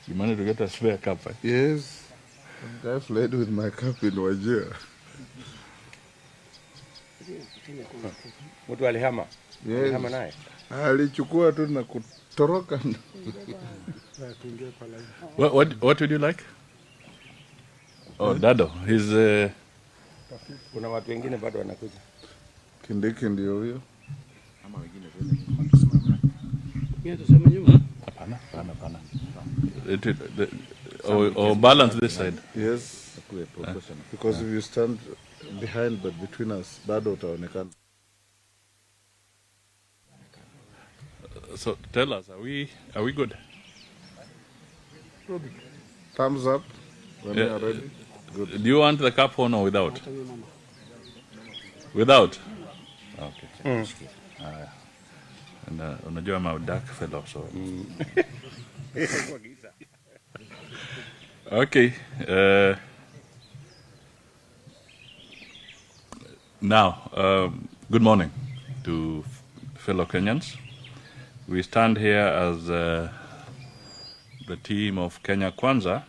You managed to get a spare cup, right? Yes. I fled with my cup in Wajir. Mtu alihama? Yes. Alihama naye? Alichukua tu na kutoroka. What would you like? Oh, Dado. He's Kuna watu wengine bado wanakuja. Kindiki ndio huyo. Ama wengine tuende. Hapana. Or balance this side. Yes. Because if you stand behind but between us, bado utaonekana. So tell us, are we good? Thumbs up when you are ready. Good. Do you want the cup on or without? Without? Okay. And unajua I'm a dark fellow, so. Okay. Now, good morning to fellow Kenyans. We stand here as the team of Kenya Kwanza,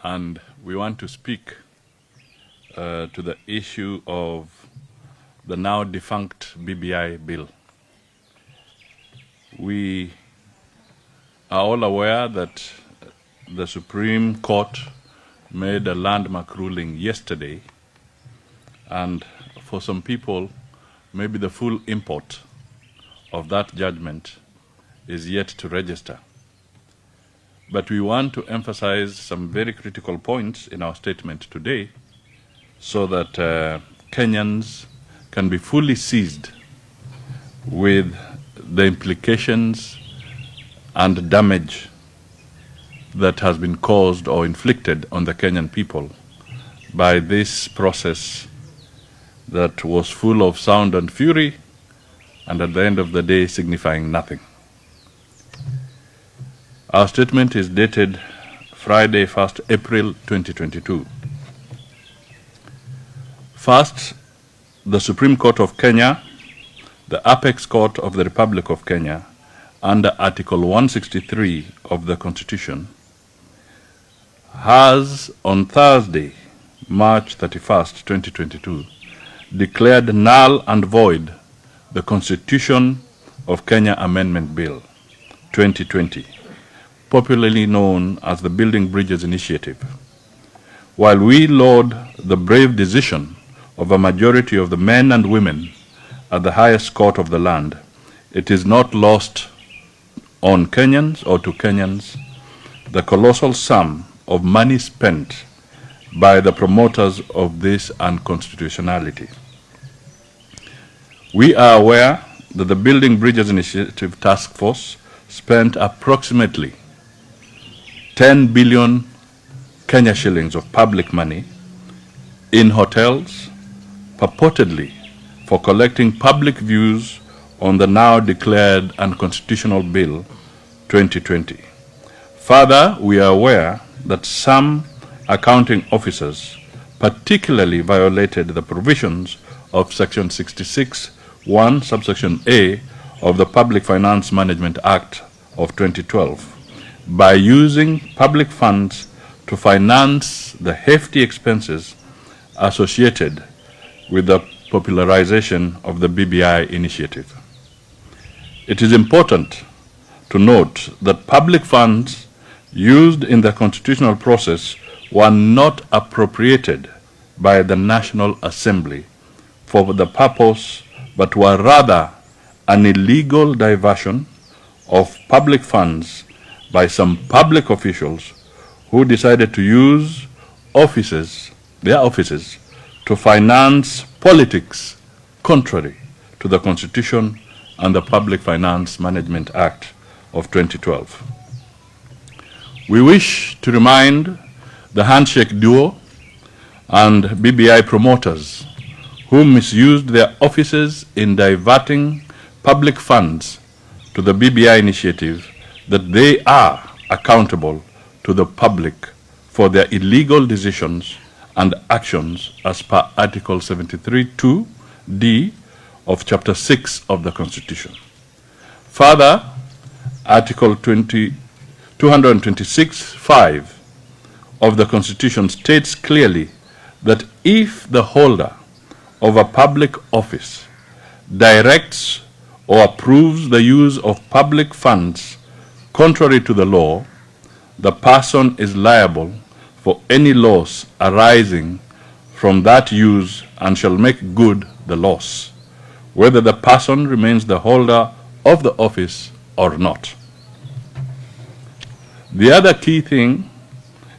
and we want to speak to the issue of the now defunct BBI bill. We are all aware that the Supreme Court made a landmark ruling yesterday, and for some people, maybe the full import of that judgment is yet to register. But we want to emphasize some very critical points in our statement today so that Kenyans can be fully seized with the implications and damage that has been caused or inflicted on the Kenyan people by this process that was full of sound and fury, and at the end of the day signifying nothing. Our statement is dated Friday, 1st April 2022. First, the Supreme Court of Kenya, the apex court of the Republic of Kenya, under Article 163 of the Constitution, has on Thursday, March 31st, 2022, declared null and void the Constitution of Kenya Amendment Bill 2020, popularly known as the Building Bridges Initiative. While we laud the brave decision of a majority of the men and women at the highest court of the land, it is not lost on Kenyans or to Kenyans the colossal sum of money spent by the promoters of this unconstitutionality. We are aware that the Building Bridges Initiative Task Force spent approximately 10 billion Kenya shillings of public money in hotels, purportedly for collecting public views on the now declared unconstitutional Bill 2020. Further, we are aware that some accounting officers particularly violated the provisions of Section 66(1) subsection A of the Public Finance Management Act of 2012 by using public funds to finance the hefty expenses associated with the popularization of the BBI initiative. It is important to note that public funds used in the constitutional process were not appropriated by the National Assembly for the purpose, but were rather an illegal diversion of public funds by some public officials who decided to use their offices to finance politics contrary to the Constitution and the Public Finance Management Act of 2012. We wish to remind the handshake duo and BBI promoters who misused their offices in diverting public funds to the BBI initiative that they are accountable to the public for their illegal decisions and actions as per Article 73(2)(d) of Chapter 6 of the Constitution. Further, Article 226(5) of the Constitution states clearly that if the holder of a public office directs or approves the use of public funds contrary to the law, the person is liable for any loss arising from that use and shall make good the loss, whether the person remains the holder of the office or not. The other key thing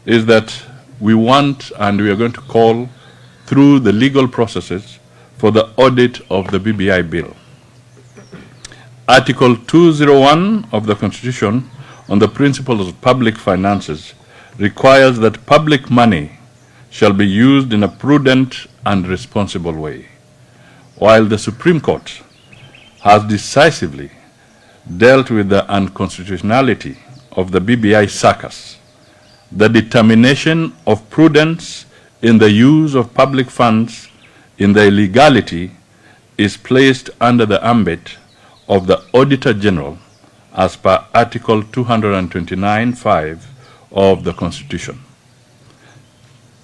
is that we want and we are going to call through the legal processes for the audit of the BBI bill. Article 201 of the Constitution on the principles of public finances requires that public money shall be used in a prudent and responsible way. While the Supreme Court has decisively dealt with the unconstitutionality of the BBI circus, the determination of prudence in the use of public funds in the illegality is placed under the ambit of the Auditor General as per Article 229(5) of the Constitution.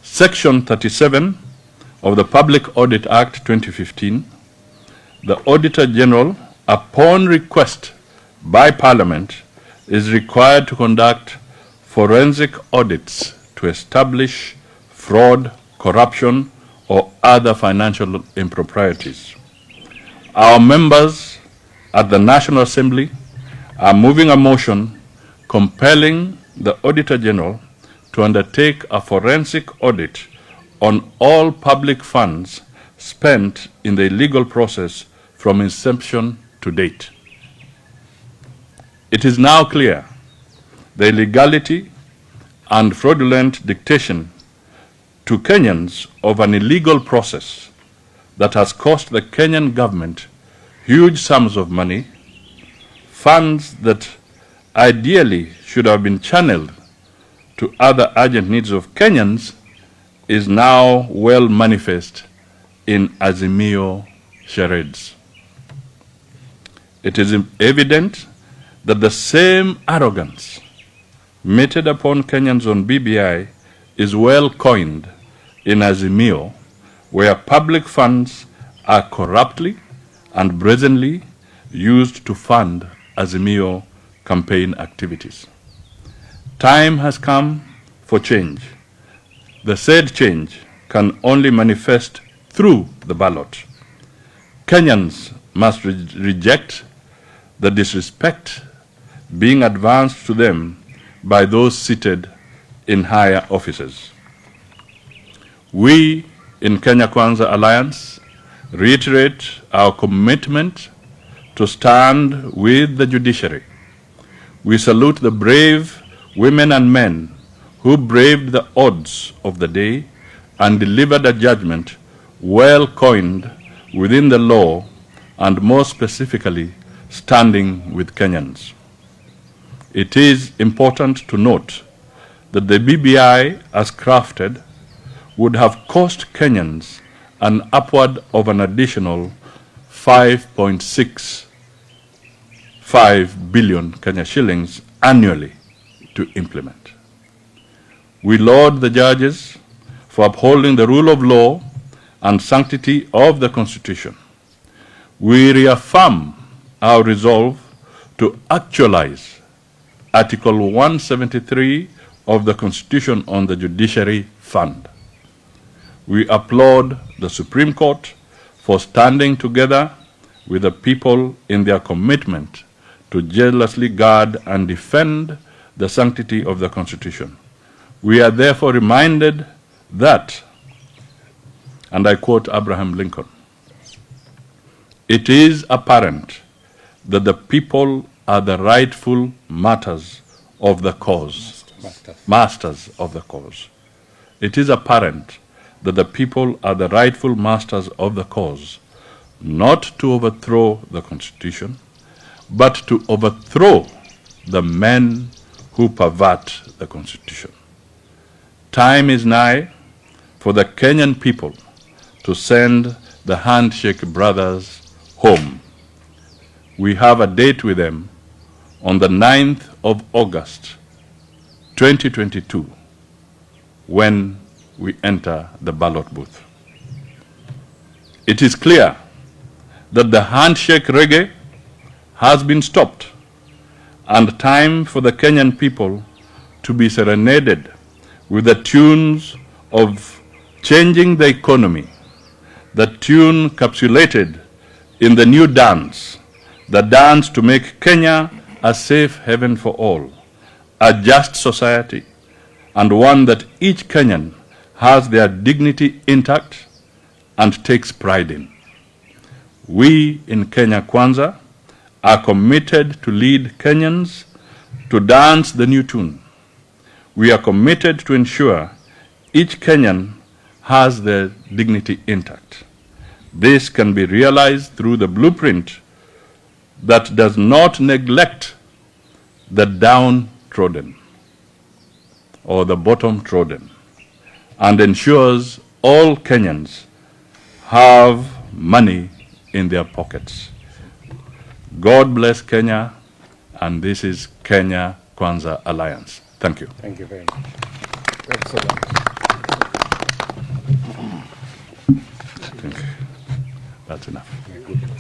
Section 37 of the Public Audit Act 2015, the Auditor General, upon request by Parliament, is required to conduct forensic audits to establish fraud, corruption, or other financial improprieties. Our members at the National Assembly are moving a motion compelling the Auditor General to undertake a forensic audit on all public funds spent in the illegal process from inception to date. It is now clear the illegality and fraudulent dictation to Kenyans of an illegal process that has cost the Kenyan government huge sums of money, funds that ideally should have been channeled to other urgent needs of Kenyans, is now well manifest in Azimio charades. It is evident that the same arrogance meted upon Kenyans on BBI is well coined in Azimio, where public funds are corruptly and brazenly used to fund Azimio campaign activities. Time has come for change. The said change can only manifest through the ballot. Kenyans must reject the disrespect being advanced to them by those seated in higher offices. We in Kenya Kwanza Alliance reiterate our commitment to stand with the judiciary. We salute the brave women and men who braved the odds of the day and delivered a judgment well coined within the law and more specifically standing with Kenyans. It is important to note that the BBI as crafted would have cost Kenyans an upward of an additional 5.65 billion Kenya shillings annually to implement. We laud the judges for upholding the rule of law and sanctity of the Constitution. We reaffirm our resolve to actualize Article 173 of the Constitution on the Judiciary Fund. We applaud the Supreme Court for standing together with the people in their commitment to jealously guard and defend the sanctity of the Constitution. We are therefore reminded that, and I quote Abraham Lincoln, "It is apparent that the people are the rightful masters of the cause." Masters of the cause. It is apparent that the people are the rightful masters of the cause, not to overthrow the Constitution, but to overthrow the men who pervert the Constitution. Time is nigh for the Kenyan people to send the handshake brothers home. We have a date with them on the 9th of August, 2022, when we enter the ballot booth. It is clear that the handshake reggae has been stopped, and time for the Kenyan people to be serenaded with the tunes of changing the economy, the tune capsulated in the new dance, the dance to make Kenya a safe haven for all, a just society, and one that each Kenyan has their dignity intact and takes pride in. We in Kenya Kwanza are committed to lead Kenyans to dance the new tune. We are committed to ensure each Kenyan has their dignity intact. This can be realized through the blueprint that does not neglect the downtrodden or the bottom trodden, and ensures all Kenyans have money in their pockets. God bless Kenya, and this is Kenya Kwanza Alliance. Thank you. Thank you very much. Excellent. Thank you. That's enough.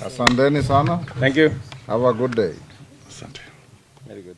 Asanteni sana. Thank you. Have a good day. Asante. Very good.